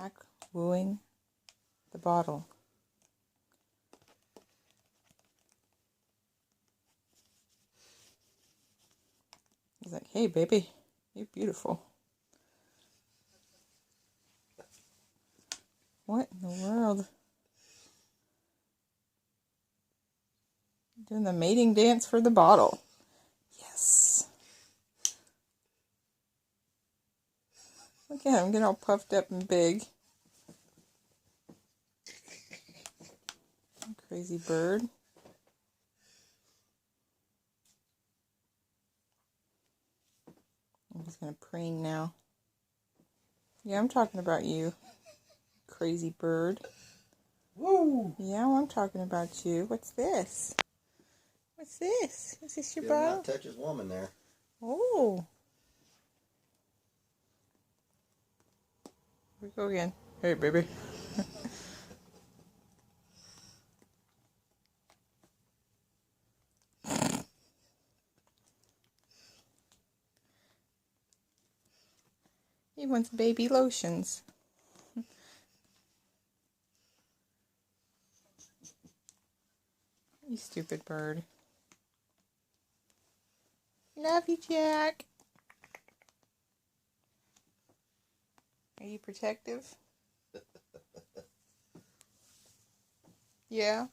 Back wooing the bottle. He's like, hey baby, you're beautiful. What in the world? Doing the mating dance for the bottle. Yes. Look at him getting all puffed up and big. Crazy bird. I'm just going to preen now. Yeah, I'm talking about you. Crazy bird. Woo! Yeah, I'm talking about you. What's this? What's this? Is this your bottle? Not touch his woman there. Oh. Here we go again. Hey, baby. He wants baby lotions. You stupid bird. Love you, Jack. Are you protective? Yeah.